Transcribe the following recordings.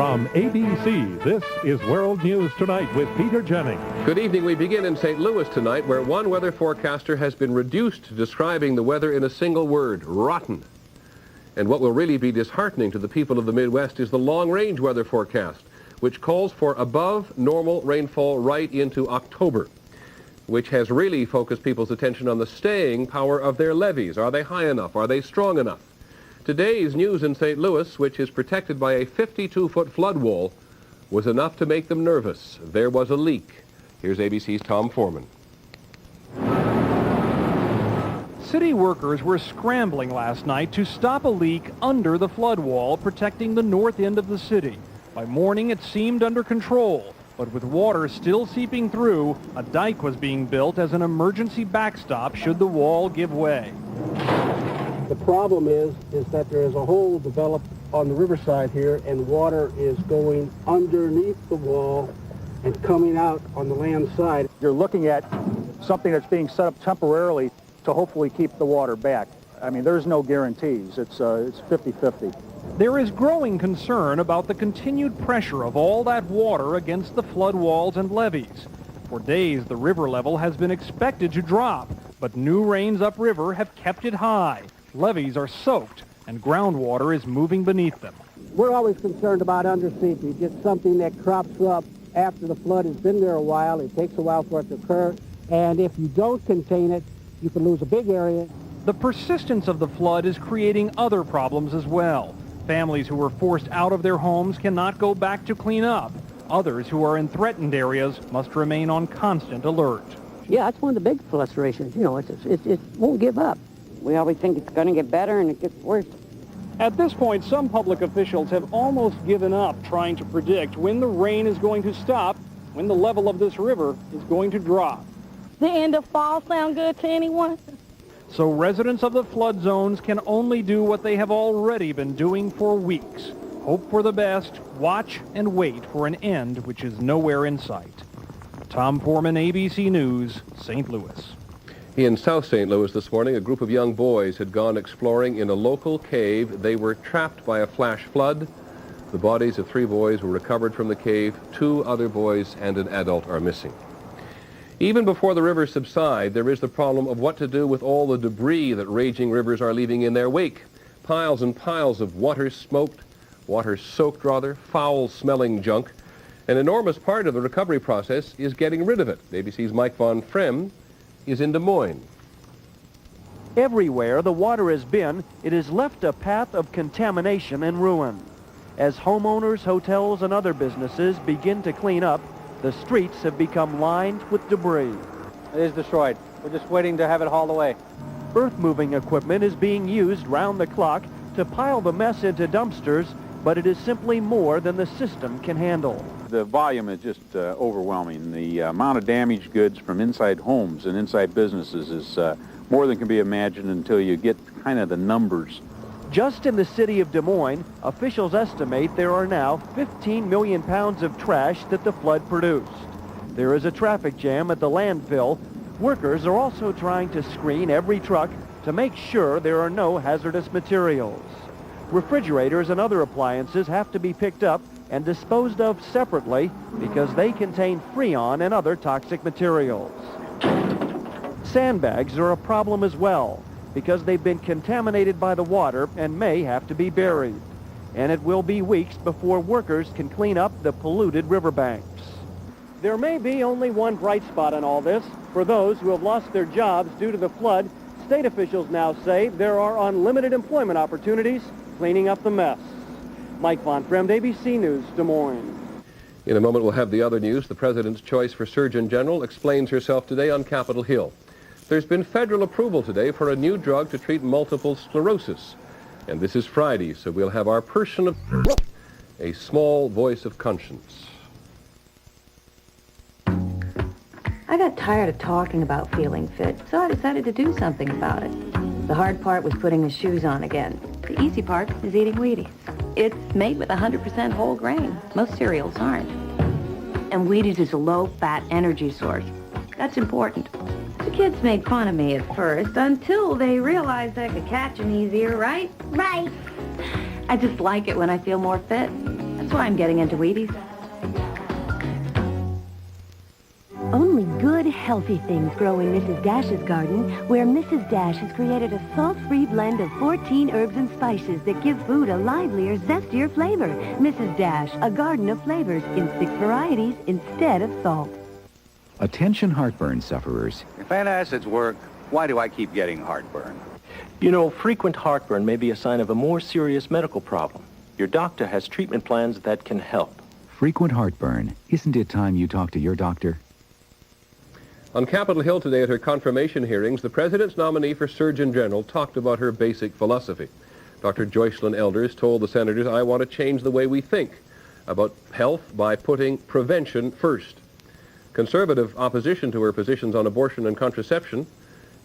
From ABC, this is World News Tonight with Peter Jennings. Good evening. We begin in St. Louis tonight, where one weather forecaster has been reduced to describing the weather in a single word: rotten. And what will really be disheartening to the people of the Midwest is the long-range weather forecast, which calls for above normal rainfall right into October, which has really focused people's attention on the staying power of their levees. Are they high enough? Are they strong enough? Today's news in St. Louis, which is protected by a 52-foot flood wall, was enough to make them nervous. There was a leak. Here's ABC's Tom Foreman. City workers were scrambling last night to stop a leak under the flood wall protecting the north end of the city. By morning, it seemed under control, but with water still seeping through, a dike was being built as an emergency backstop should the wall give way. The problem is that there is a hole developed on the riverside here, and water is going underneath the wall and coming out on the land side. You're looking at something that's being set up temporarily to hopefully keep the water back. I mean, there's no guarantees. It's 50-50. There is growing concern about the continued pressure of all that water against the flood walls and levees. For days, the river level has been expected to drop, but new rains upriver have kept it high. Levees are soaked, and groundwater is moving beneath them. We're always concerned about underseepage. It's something that crops up after the flood has been there a while. It takes a while for it to occur, and if you don't contain it, you can lose a big area. The persistence of the flood is creating other problems as well. Families who were forced out of their homes cannot go back to clean up. Others who are in threatened areas must remain on constant alert. Yeah, that's one of the big frustrations. You know, it won't give up. We always think it's going to get better, and it gets worse. At this point, some public officials have almost given up trying to predict when the rain is going to stop, when the level of this river is going to drop. The end of fall sound good to anyone? So residents of the flood zones can only do what they have already been doing for weeks. Hope for the best, watch and wait for an end which is nowhere in sight. Tom Foreman, ABC News, St. Louis. In South St. Louis this morning, a group of young boys had gone exploring in a local cave. They were trapped by a flash flood. The bodies of 3 boys were recovered from the cave. 2 other boys and an adult are missing. Even before the rivers subside, there is the problem of what to do with all the debris that raging rivers are leaving in their wake. Piles and piles of water-soaked, foul-smelling junk. An enormous part of the recovery process is getting rid of it. ABC's Mike Von Frem is in Des Moines. Everywhere the water has been, it has left a path of contamination and ruin. As homeowners, hotels, and other businesses begin to clean up, the streets have become lined with debris. It is destroyed. We're just waiting to have it hauled away. Earth-moving equipment is being used round the clock to pile the mess into dumpsters, but it is simply more than the system can handle. The volume is just overwhelming. The amount of damaged goods from inside homes and inside businesses is more than can be imagined until you get kind of the numbers. Just in the city of Des Moines, officials estimate there are now 15 million pounds of trash that the flood produced. There is a traffic jam at the landfill. Workers are also trying to screen every truck to make sure there are no hazardous materials. Refrigerators and other appliances have to be picked up and disposed of separately because they contain freon and other toxic materials. Sandbags are a problem as well, because they've been contaminated by the water and may have to be buried. And it will be weeks before workers can clean up the polluted riverbanks. There may be only one bright spot in all this. For those who have lost their jobs due to the flood, state officials now say there are unlimited employment opportunities cleaning up the mess. Mike Von Frem, ABC News, Des Moines. In a moment, we'll have the other news. The President's choice for Surgeon General explains herself today on Capitol Hill. There's been federal approval today for a new drug to treat multiple sclerosis. And this is Friday, so we'll have our person of a small voice of conscience. I got tired of talking about feeling fit, so I decided to do something about it. The hard part was putting the shoes on again. The easy part is eating Wheaties. It's made with 100% whole grain. Most cereals aren't. And Wheaties is a low-fat energy source. That's important. The kids made fun of me at first until they realized I could catch them easier, right? Right. I just like it when I feel more fit. That's why I'm getting into Wheaties. Only good, healthy things grow in Mrs. Dash's garden, where Mrs. Dash has created a salt-free blend of 14 herbs and spices that give food a livelier, zestier flavor. Mrs. Dash, a garden of flavors in 6 varieties instead of salt. Attention heartburn sufferers. If antacids work, why do I keep getting heartburn? You know, frequent heartburn may be a sign of a more serious medical problem. Your doctor has treatment plans that can help. Frequent heartburn. Isn't it time you talk to your doctor? On Capitol Hill today at her confirmation hearings, the President's nominee for Surgeon General talked about her basic philosophy. Dr. Joycelyn Elders told the senators, "I want to change the way we think about health by putting prevention first." Conservative opposition to her positions on abortion and contraception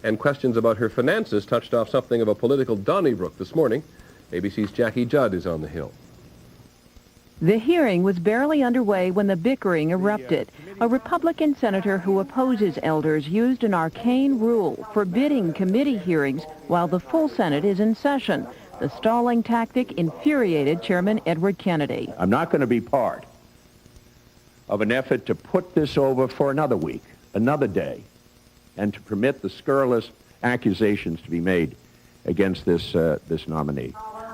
and questions about her finances touched off something of a political Donnybrook this morning. ABC's Jackie Judd is on the Hill. The hearing was barely underway when the bickering erupted. A Republican senator who opposes Elders used an arcane rule forbidding committee hearings while the full Senate is in session. The stalling tactic infuriated Chairman Edward Kennedy. I'm not going to be part of an effort to put this over for another week, another day, and to permit the scurrilous accusations to be made against this nominee.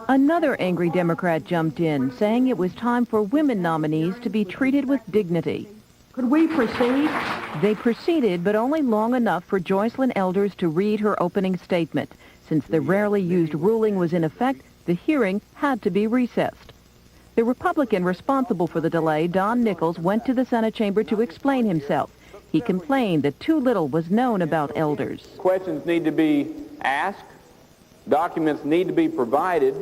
Another angry Democrat jumped in, saying it was time for women nominees to be treated with dignity. Could we proceed? They proceeded, but only long enough for Joycelyn Elders to read her opening statement. Since the rarely used ruling was in effect, the hearing had to be recessed. The Republican responsible for the delay, Don Nichols, went to the Senate chamber to explain himself. He complained that too little was known about Elders. Questions need to be asked. Documents need to be provided,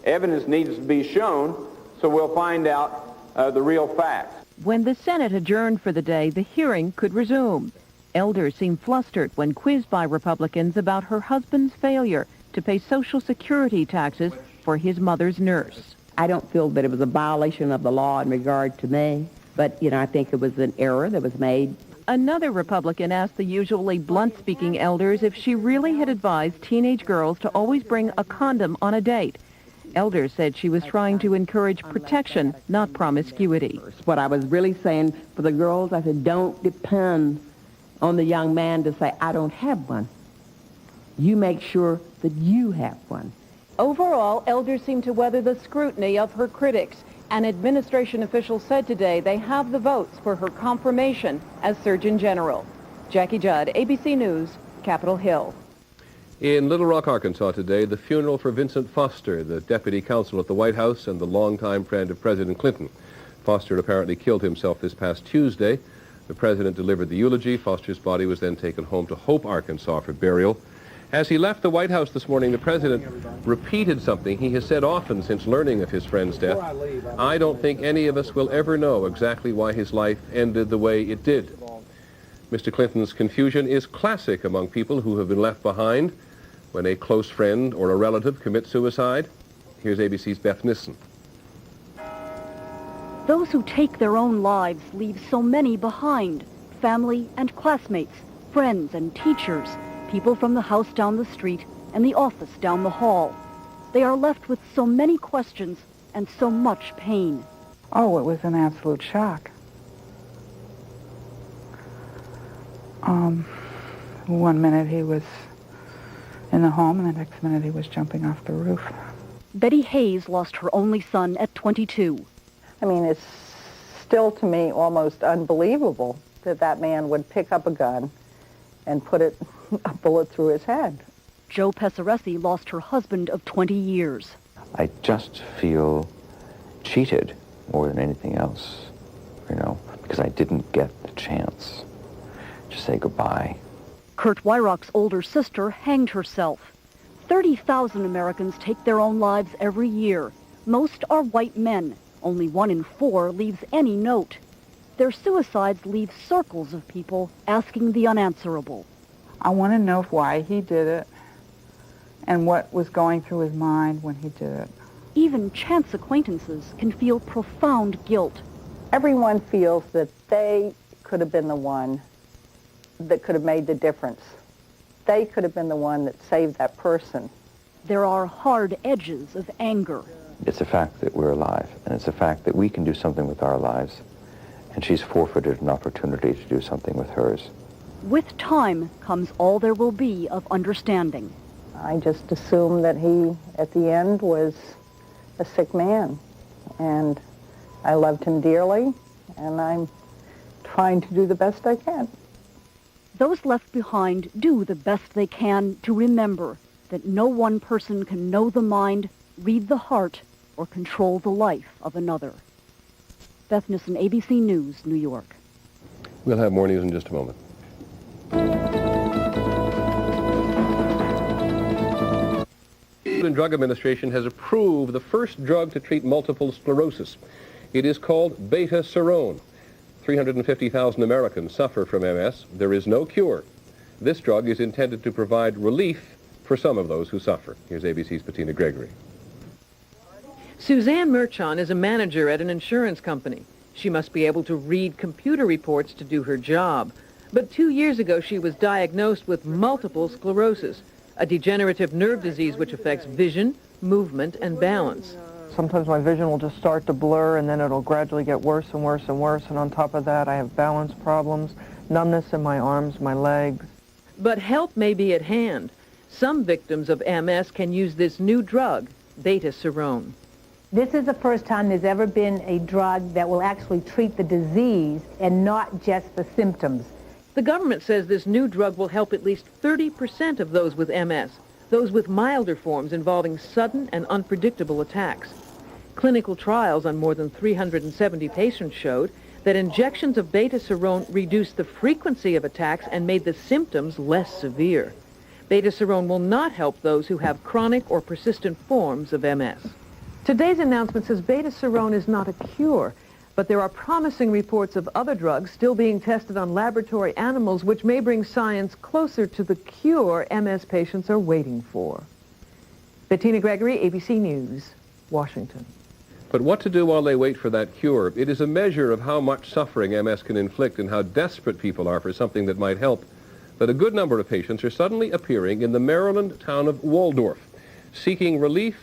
evidence needs to be shown, so we'll find out the real facts. When the Senate adjourned for the day, the hearing could resume. Elders seemed flustered when quizzed by Republicans about her husband's failure to pay Social Security taxes for his mother's nurse. I don't feel that it was a violation of the law in regard to me, but, I think it was an error that was made. Another Republican asked the usually blunt-speaking Elders if she really had advised teenage girls to always bring a condom on a date. Elders said she was trying to encourage protection, not promiscuity. What I was really saying for the girls, I said, don't depend on the young man to say, I don't have one. You make sure that you have one. Overall, Elders seemed to weather the scrutiny of her critics. An administration official said today they have the votes for her confirmation as Surgeon General. Jackie Judd, ABC News, Capitol Hill. In Little Rock, Arkansas today, the funeral for Vincent Foster, the deputy counsel at the White House and the longtime friend of President Clinton. Foster apparently killed himself this past Tuesday. The president delivered the eulogy. Foster's body was then taken home to Hope, Arkansas for burial. As he left the White House this morning, the president repeated something he has said often since learning of his friend's death. "I don't think any of us will ever know exactly why his life ended the way it did." Mr. Clinton's confusion is classic among people who have been left behind when a close friend or a relative commits suicide. Here's ABC's Beth Nissen. Those who take their own lives leave so many behind. Family and classmates, friends and teachers, people from the house down the street and the office down the hall. They are left with so many questions and so much pain. Oh, it was an absolute shock. One minute he was in the home, and the next minute he was jumping off the roof. Betty Hayes lost her only son at 22. I mean, it's still to me almost unbelievable that that man would pick up a gun and put a bullet through his head. Joe Pesaresi lost her husband of 20 years. I just feel cheated more than anything else, because I didn't get the chance to say goodbye. Kurt Weirock's older sister hanged herself. 30,000 Americans take their own lives every year. Most are white men. Only 1 in 4 leaves any note. Their suicides leave circles of people asking the unanswerable. I want to know why he did it and what was going through his mind when he did it. Even chance acquaintances can feel profound guilt. Everyone feels that they could have been the one that could have made the difference. They could have been the one that saved that person. There are hard edges of anger. It's a fact that we're alive, and it's a fact that we can do something with our lives, and she's forfeited an opportunity to do something with hers. With time comes all there will be of understanding. I just assumed that he, at the end, was a sick man. And I loved him dearly, and I'm trying to do the best I can. Those left behind do the best they can to remember that no one person can know the mind, read the heart, or control the life of another. Beth Nissen, ABC News, New York. We'll have more news in just a moment. The Food and Drug Administration has approved the first drug to treat multiple sclerosis. It is called beta-serone. 350,000 Americans suffer from MS. There is no cure. This drug is intended to provide relief for some of those who suffer. Here's ABC's Bettina Gregory. Suzanne Merchon is a manager at an insurance company. She must be able to read computer reports to do her job. But 2 years ago, she was diagnosed with multiple sclerosis, a degenerative nerve disease which affects vision, movement, and balance. Sometimes my vision will just start to blur, and then it'll gradually get worse and worse and worse. And on top of that, I have balance problems, numbness in my arms, my legs. But help may be at hand. Some victims of MS can use this new drug, beta-serone. This is the first time there's ever been a drug that will actually treat the disease and not just the symptoms. The government says this new drug will help at least 30% of those with MS, those with milder forms involving sudden and unpredictable attacks. Clinical trials on more than 370 patients showed that injections of beta-serone reduced the frequency of attacks and made the symptoms less severe. Beta-serone will not help those who have chronic or persistent forms of MS. Today's announcement says beta-serone is not a cure, but there are promising reports of other drugs still being tested on laboratory animals which may bring science closer to the cure MS patients are waiting for. Bettina Gregory, ABC News, Washington. But what to do while they wait for that cure? It is a measure of how much suffering MS can inflict and how desperate people are for something that might help. But a good number of patients are suddenly appearing in the Maryland town of Waldorf, seeking relief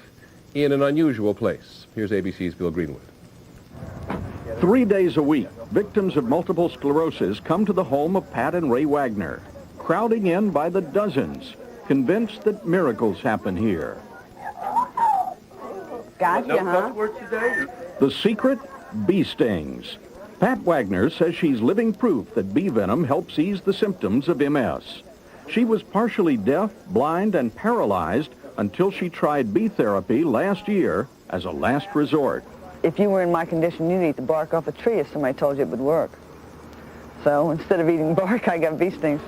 in an unusual place. Here's ABC's Bill Greenwood. 3 days a week, victims of multiple sclerosis come to the home of Pat and Ray Wagner, crowding in by the dozens, convinced that miracles happen here. Gotcha, huh? The secret? Bee stings. Pat Wagner says she's living proof that bee venom helps ease the symptoms of MS. She was partially deaf, blind, and paralyzed until she tried bee therapy last year as a last resort. If you were in my condition, you'd eat the bark off a tree if somebody told you it would work. So instead of eating bark, I got bee stings.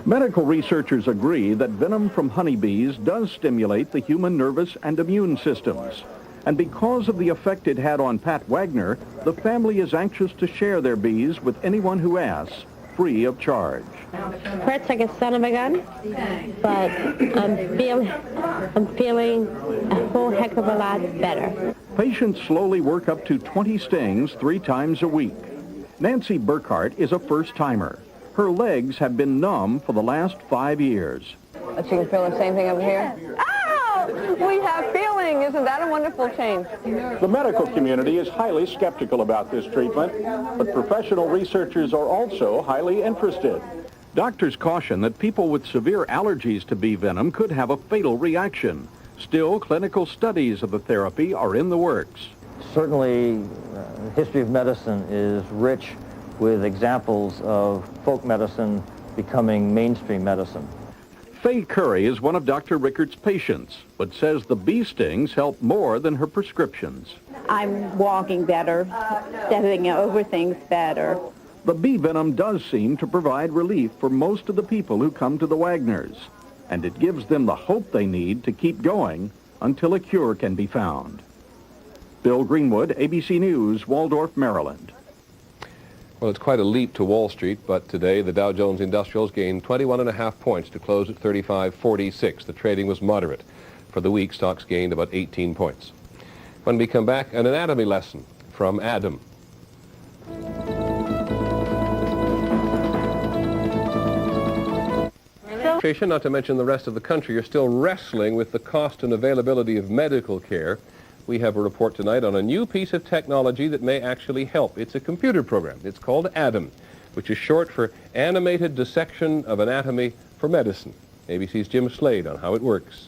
Medical researchers agree that venom from honeybees does stimulate the human nervous and immune systems. And because of the effect it had on Pat Wagner, the family is anxious to share their bees with anyone who asks, free of charge. Hurts like a son of a gun, but I'm feeling a whole heck of a lot better. Patients slowly work up to 20 stings 3 times a week. Nancy Burkhart is a first-timer. Her legs have been numb for the last 5 years. But you can feel the same thing over here? Oh! We have feeling! Isn't that a wonderful change? The medical community is highly skeptical about this treatment, but professional researchers are also highly interested. Doctors caution that people with severe allergies to bee venom could have a fatal reaction. Still, clinical studies of the therapy are in the works. Certainly, the history of medicine is rich with examples of folk medicine becoming mainstream medicine. Faye Curry is one of Dr. Rickard's patients, but says the bee stings help more than her prescriptions. I'm walking better, stepping over things better. The bee venom does seem to provide relief for most of the people who come to the Wagners, and it gives them the hope they need to keep going until a cure can be found. Bill Greenwood, ABC News, Waldorf, Maryland. Well, it's quite a leap to Wall Street, but today the Dow Jones Industrials gained 21.5 points to close at 35.46. The trading was moderate. For the week, stocks gained about 18 points. When we come back, an anatomy lesson from Adam. So Patricia, not to mention the rest of the country, are still wrestling with the cost and availability of medical care. We have a report tonight on a new piece of technology that may actually help. It's a computer program. It's called ATOM, which is short for Animated Dissection of Anatomy for Medicine. ABC's Jim Slade on how it works.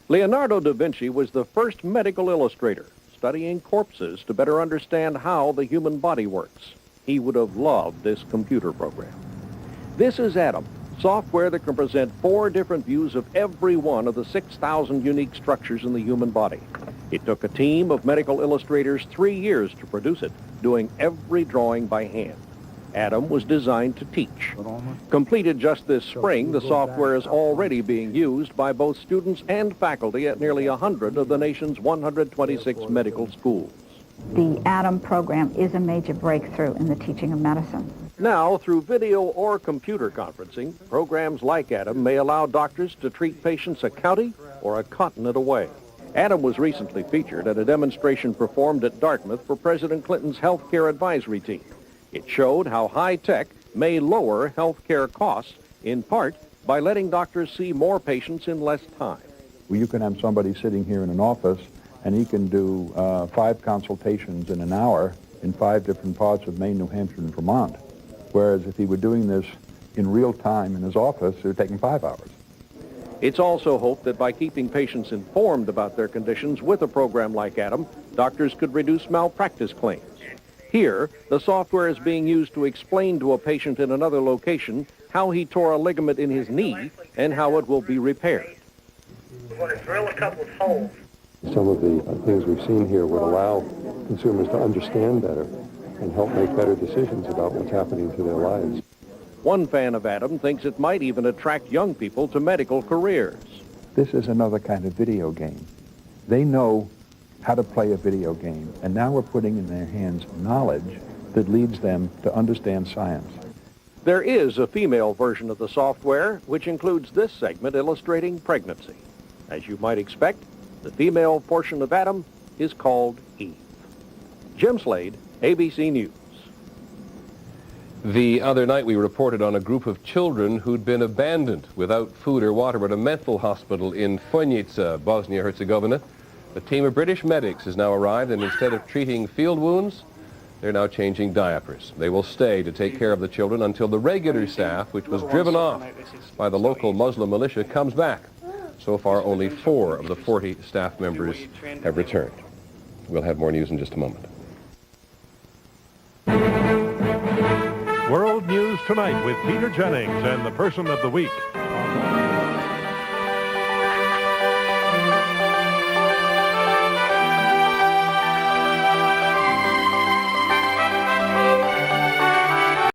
Leonardo da Vinci was the first medical illustrator, studying corpses to better understand how the human body works. He would have loved this computer program. This is ATOM, software that can present 4 different views of every one of the 6,000 unique structures in the human body. It took a team of medical illustrators 3 years to produce it, doing every drawing by hand. ATOM was designed to teach. Completed just this spring, the software is already being used by both students and faculty at nearly 100 of the nation's 126 medical schools. The ATOM program is a major breakthrough in the teaching of medicine. Now, through video or computer conferencing, programs like ATOM may allow doctors to treat patients a county or a continent away. ATOM was recently featured at a demonstration performed at Dartmouth for President Clinton's health care advisory team. It showed how high tech may lower health care costs, in part by letting doctors see more patients in less time. Well, you can have somebody sitting here in an office and he can do 5 consultations in an hour in 5 different parts of Maine, New Hampshire, and Vermont. Whereas if he were doing this in real time in his office, it would take him 5 hours. It's also hoped that by keeping patients informed about their conditions with a program like ATOM, doctors could reduce malpractice claims. Here, the software is being used to explain to a patient in another location how he tore a ligament in his knee and how it will be repaired. We're going to drill a couple of holes. Some of the things we've seen here would allow consumers to understand better and help make better decisions about what's happening to their lives. One fan of ATOM thinks it might even attract young people to medical careers. This is another kind of video game. They know how to play a video game, and now we're putting in their hands knowledge that leads them to understand science. There is a female version of the software, which includes this segment illustrating pregnancy. As you might expect, the female portion of ATOM is called Eve. Jim Slade, ABC News. The other night we reported on a group of children who'd been abandoned without food or water at a mental hospital in Fonjica, Bosnia-Herzegovina. A team of British medics has now arrived, and instead of treating field wounds, they're now changing diapers. They will stay to take care of the children until the regular staff, which was driven off by the local Muslim militia, comes back. So far, only 4 of the 40 staff members have returned. We'll have more news in just a moment. World News Tonight with Peter Jennings and the Person of the Week.